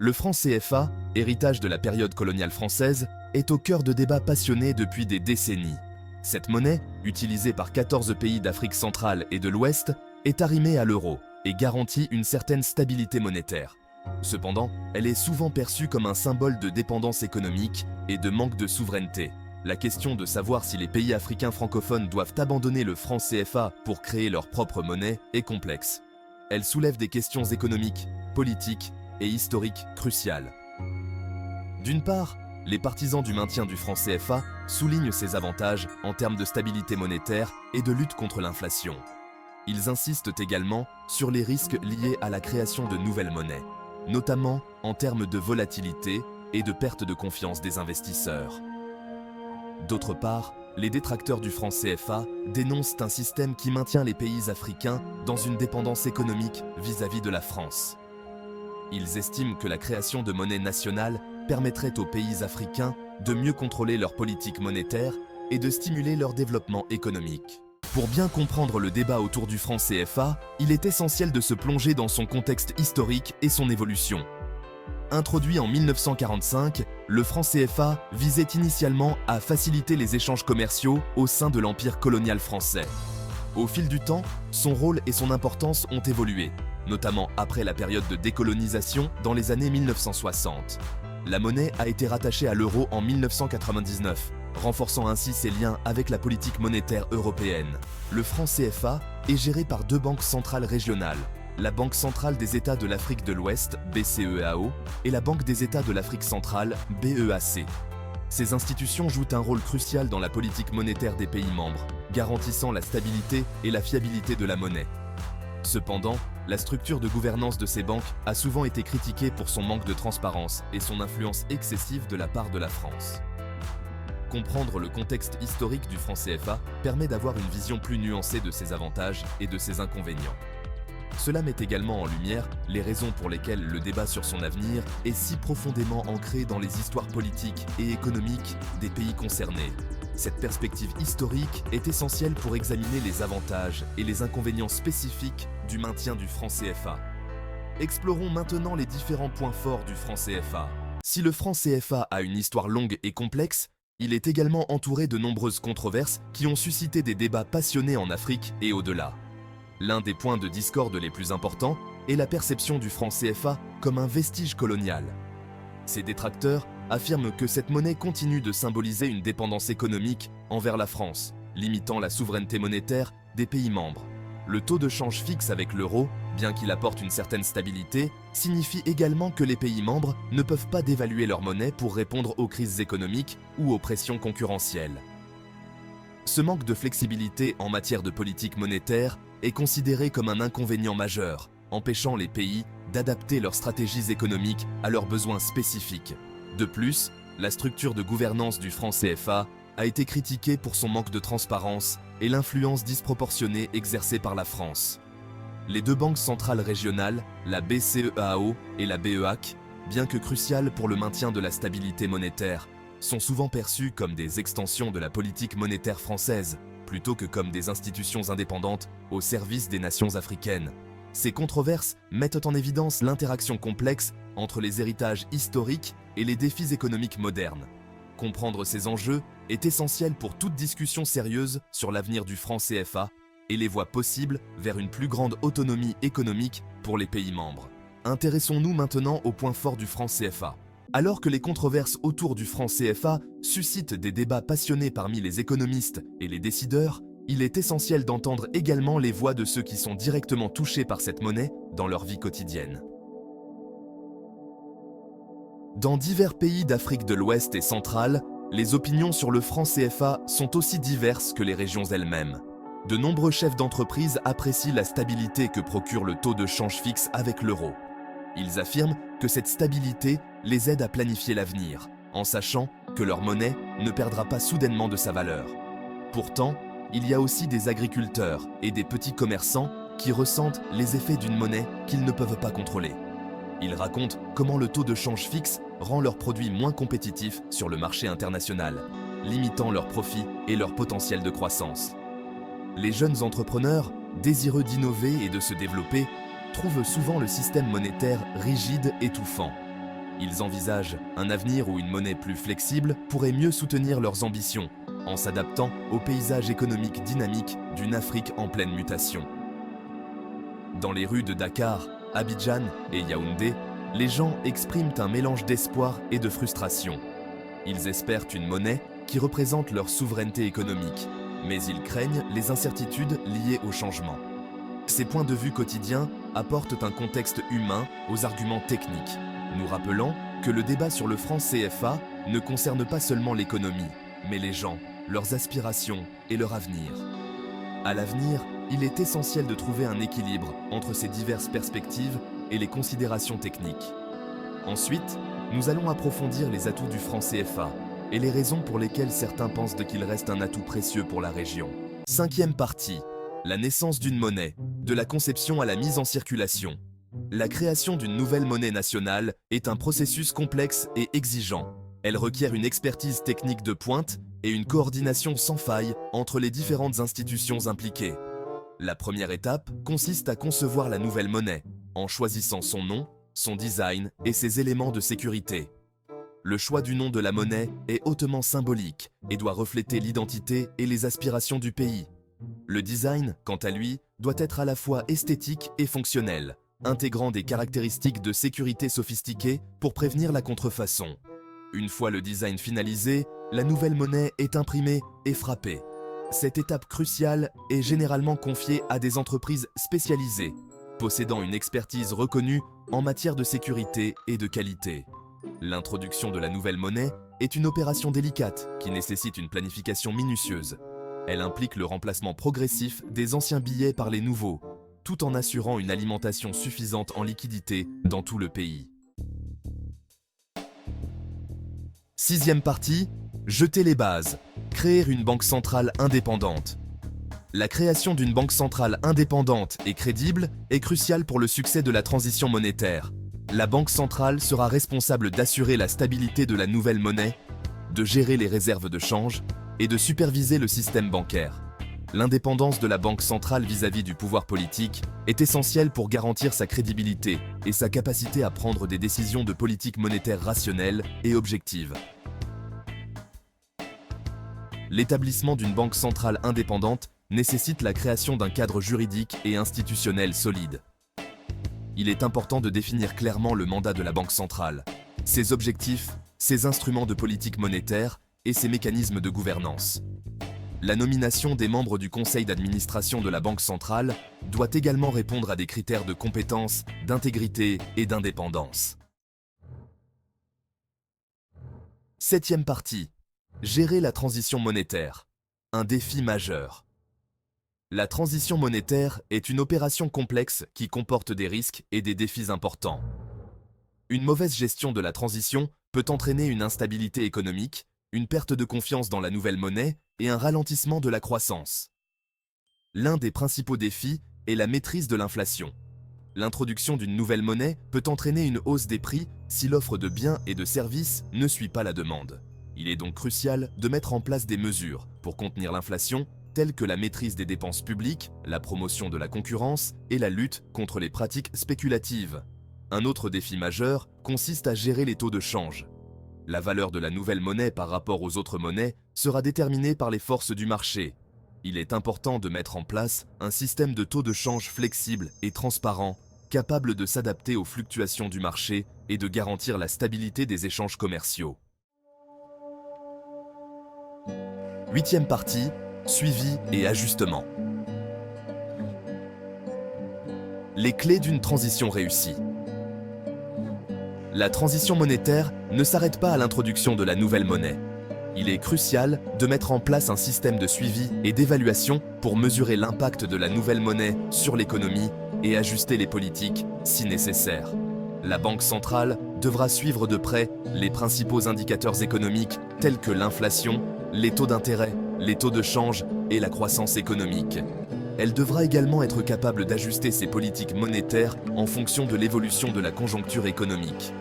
Le franc CFA, héritage de la période coloniale française, est au cœur de débats passionnés depuis des décennies. Cette monnaie, utilisée par 14 pays d'Afrique centrale et de l'Ouest, est arrimée à l'euro et garantit une certaine stabilité monétaire. Cependant, elle est souvent perçue comme un symbole de dépendance économique et de manque de souveraineté. La question de savoir si les pays africains francophones doivent abandonner le franc CFA pour créer leur propre monnaie est complexe. Elle soulève des questions économiques, politiques et historiques cruciales. D'une part, les partisans du maintien du franc CFA soulignent ses avantages en termes de stabilité monétaire et de lutte contre l'inflation. Ils insistent également sur les risques liés à la création de nouvelles monnaies, notamment en termes de volatilité et de perte de confiance des investisseurs. D'autre part, les détracteurs du franc CFA dénoncent un système qui maintient les pays africains dans une dépendance économique vis-à-vis de la France. Ils estiment que la création de monnaie nationale permettrait aux pays africains de mieux contrôler leur politique monétaire et de stimuler leur développement économique. Pour bien comprendre le débat autour du franc CFA, il est essentiel de se plonger dans son contexte historique et son évolution. Introduit en 1945, le franc CFA visait initialement à faciliter les échanges commerciaux au sein de l'empire colonial français. Au fil du temps, son rôle et son importance ont évolué, notamment après la période de décolonisation dans les années 1960. La monnaie a été rattachée à l'euro en 1999, renforçant ainsi ses liens avec la politique monétaire européenne. Le franc CFA est géré par deux banques centrales régionales, la Banque centrale des États de l'Afrique de l'Ouest, BCEAO, et la Banque des États de l'Afrique centrale, BEAC. Ces institutions jouent un rôle crucial dans la politique monétaire des pays membres, garantissant la stabilité et la fiabilité de la monnaie. Cependant, la structure de gouvernance de ces banques a souvent été critiquée pour son manque de transparence et son influence excessive de la part de la France. Comprendre le contexte historique du franc CFA permet d'avoir une vision plus nuancée de ses avantages et de ses inconvénients. Cela met également en lumière les raisons pour lesquelles le débat sur son avenir est si profondément ancré dans les histoires politiques et économiques des pays concernés. Cette perspective historique est essentielle pour examiner les avantages et les inconvénients spécifiques du maintien du franc CFA. Explorons maintenant les différents points forts du franc CFA. Si le franc CFA a une histoire longue et complexe, il est également entouré de nombreuses controverses qui ont suscité des débats passionnés en Afrique et au-delà. L'un des points de discorde les plus importants est la perception du franc CFA comme un vestige colonial. Ces détracteurs affirment que cette monnaie continue de symboliser une dépendance économique envers la France, limitant la souveraineté monétaire des pays membres. Le taux de change fixe avec l'euro, bien qu'il apporte une certaine stabilité, signifie également que les pays membres ne peuvent pas dévaluer leur monnaie pour répondre aux crises économiques ou aux pressions concurrentielles. Ce manque de flexibilité en matière de politique monétaire est considéré comme un inconvénient majeur, empêchant les pays d'adapter leurs stratégies économiques à leurs besoins spécifiques. De plus, la structure de gouvernance du franc CFA a été critiquée pour son manque de transparence et l'influence disproportionnée exercée par la France. Les deux banques centrales régionales, la BCEAO et la BEAC, bien que cruciales pour le maintien de la stabilité monétaire, sont souvent perçues comme des extensions de la politique monétaire française, plutôt que comme des institutions indépendantes au service des nations africaines. Ces controverses mettent en évidence l'interaction complexe entre les héritages historiques et les défis économiques modernes. Comprendre ces enjeux est essentiel pour toute discussion sérieuse sur l'avenir du franc CFA et les voies possibles vers une plus grande autonomie économique pour les pays membres. Intéressons-nous maintenant aux points forts du franc CFA. Alors que les controverses autour du franc CFA suscitent des débats passionnés parmi les économistes et les décideurs, il est essentiel d'entendre également les voix de ceux qui sont directement touchés par cette monnaie dans leur vie quotidienne. Dans divers pays d'Afrique de l'Ouest et centrale, les opinions sur le franc CFA sont aussi diverses que les régions elles-mêmes. De nombreux chefs d'entreprise apprécient la stabilité que procure le taux de change fixe avec l'euro. Ils affirment que cette stabilité les aide à planifier l'avenir, en sachant que leur monnaie ne perdra pas soudainement de sa valeur. Pourtant, il y a aussi des agriculteurs et des petits commerçants qui ressentent les effets d'une monnaie qu'ils ne peuvent pas contrôler. Ils racontent comment le taux de change fixe rend leurs produits moins compétitifs sur le marché international, limitant leurs profits et leur potentiel de croissance. Les jeunes entrepreneurs, désireux d'innover et de se développer, trouvent souvent le système monétaire rigide, étouffant. Ils envisagent un avenir où une monnaie plus flexible pourrait mieux soutenir leurs ambitions, en s'adaptant au paysage économique dynamique d'une Afrique en pleine mutation. Dans les rues de Dakar, Abidjan et Yaoundé, les gens expriment un mélange d'espoir et de frustration. Ils espèrent une monnaie qui représente leur souveraineté économique, mais ils craignent les incertitudes liées au changement. Ces points de vue quotidiens apportent un contexte humain aux arguments techniques, nous rappelant que le débat sur le franc CFA ne concerne pas seulement l'économie, mais les gens, leurs aspirations et leur avenir. À l'avenir, il est essentiel de trouver un équilibre entre ces diverses perspectives et les considérations techniques. Ensuite, nous allons approfondir les atouts du franc CFA et les raisons pour lesquelles certains pensent qu'il reste un atout précieux pour la région. Cinquième partie, la naissance d'une monnaie, de la conception à la mise en circulation. La création d'une nouvelle monnaie nationale est un processus complexe et exigeant. Elle requiert une expertise technique de pointe et une coordination sans faille entre les différentes institutions impliquées. La première étape consiste à concevoir la nouvelle monnaie, en choisissant son nom, son design et ses éléments de sécurité. Le choix du nom de la monnaie est hautement symbolique et doit refléter l'identité et les aspirations du pays. Le design, quant à lui, doit être à la fois esthétique et fonctionnel, intégrant des caractéristiques de sécurité sophistiquées pour prévenir la contrefaçon. Une fois le design finalisé, la nouvelle monnaie est imprimée et frappée. Cette étape cruciale est généralement confiée à des entreprises spécialisées, possédant une expertise reconnue en matière de sécurité et de qualité. L'introduction de la nouvelle monnaie est une opération délicate qui nécessite une planification minutieuse. Elle implique le remplacement progressif des anciens billets par les nouveaux, tout en assurant une alimentation suffisante en liquidité dans tout le pays. Sixième partie, jeter les bases, créer une banque centrale indépendante. La création d'une banque centrale indépendante et crédible est cruciale pour le succès de la transition monétaire. La banque centrale sera responsable d'assurer la stabilité de la nouvelle monnaie, de gérer les réserves de change et de superviser le système bancaire. L'indépendance de la banque centrale vis-à-vis du pouvoir politique est essentielle pour garantir sa crédibilité et sa capacité à prendre des décisions de politique monétaire rationnelles et objectives. L'établissement d'une banque centrale indépendante nécessite la création d'un cadre juridique et institutionnel solide. Il est important de définir clairement le mandat de la Banque centrale, ses objectifs, ses instruments de politique monétaire et ses mécanismes de gouvernance. La nomination des membres du conseil d'administration de la Banque centrale doit également répondre à des critères de compétence, d'intégrité et d'indépendance. Septième partie. Gérer la transition monétaire. Un défi majeur. La transition monétaire est une opération complexe qui comporte des risques et des défis importants. Une mauvaise gestion de la transition peut entraîner une instabilité économique, une perte de confiance dans la nouvelle monnaie et un ralentissement de la croissance. L'un des principaux défis est la maîtrise de l'inflation. L'introduction d'une nouvelle monnaie peut entraîner une hausse des prix si l'offre de biens et de services ne suit pas la demande. Il est donc crucial de mettre en place des mesures pour contenir l'inflation, telles que la maîtrise des dépenses publiques, la promotion de la concurrence et la lutte contre les pratiques spéculatives. Un autre défi majeur consiste à gérer les taux de change. La valeur de la nouvelle monnaie par rapport aux autres monnaies sera déterminée par les forces du marché. Il est important de mettre en place un système de taux de change flexible et transparent, capable de s'adapter aux fluctuations du marché et de garantir la stabilité des échanges commerciaux. Huitième partie, suivi et ajustement. Les clés d'une transition réussie. La transition monétaire ne s'arrête pas à l'introduction de la nouvelle monnaie. Il est crucial de mettre en place un système de suivi et d'évaluation pour mesurer l'impact de la nouvelle monnaie sur l'économie et ajuster les politiques si nécessaire. La Banque centrale devra suivre de près les principaux indicateurs économiques tels que l'inflation, les taux d'intérêt, les taux de change et la croissance économique. Elle devra également être capable d'ajuster ses politiques monétaires en fonction de l'évolution de la conjoncture économique.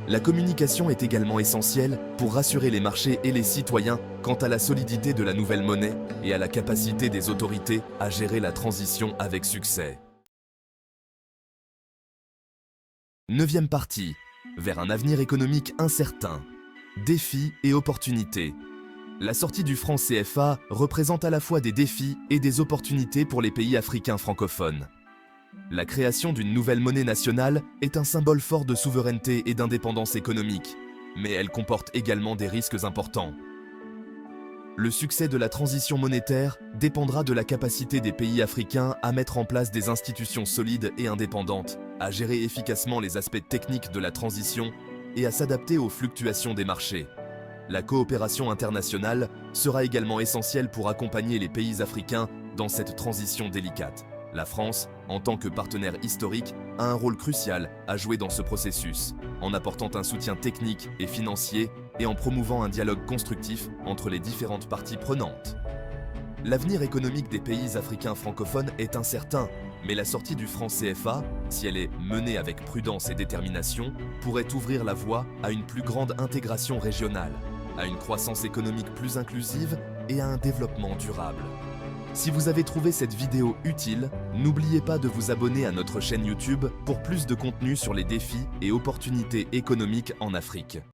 La communication est également essentielle pour rassurer les marchés et les citoyens quant à la solidité de la nouvelle monnaie et à la capacité des autorités à gérer la transition avec succès. Neuvième partie, vers un avenir économique incertain. Défis et opportunités. La sortie du franc CFA représente à la fois des défis et des opportunités pour les pays africains francophones. La création d'une nouvelle monnaie nationale est un symbole fort de souveraineté et d'indépendance économique, mais elle comporte également des risques importants. Le succès de la transition monétaire dépendra de la capacité des pays africains à mettre en place des institutions solides et indépendantes, à gérer efficacement les aspects techniques de la transition et à s'adapter aux fluctuations des marchés. La coopération internationale sera également essentielle pour accompagner les pays africains dans cette transition délicate. La France, en tant que partenaire historique, a un rôle crucial à jouer dans ce processus, en apportant un soutien technique et financier et en promouvant un dialogue constructif entre les différentes parties prenantes. L'avenir économique des pays africains francophones est incertain, mais la sortie du franc CFA, si elle est menée avec prudence et détermination, pourrait ouvrir la voie à une plus grande intégration régionale, à une croissance économique plus inclusive et à un développement durable. Si vous avez trouvé cette vidéo utile, n'oubliez pas de vous abonner à notre chaîne YouTube pour plus de contenu sur les défis et opportunités économiques en Afrique.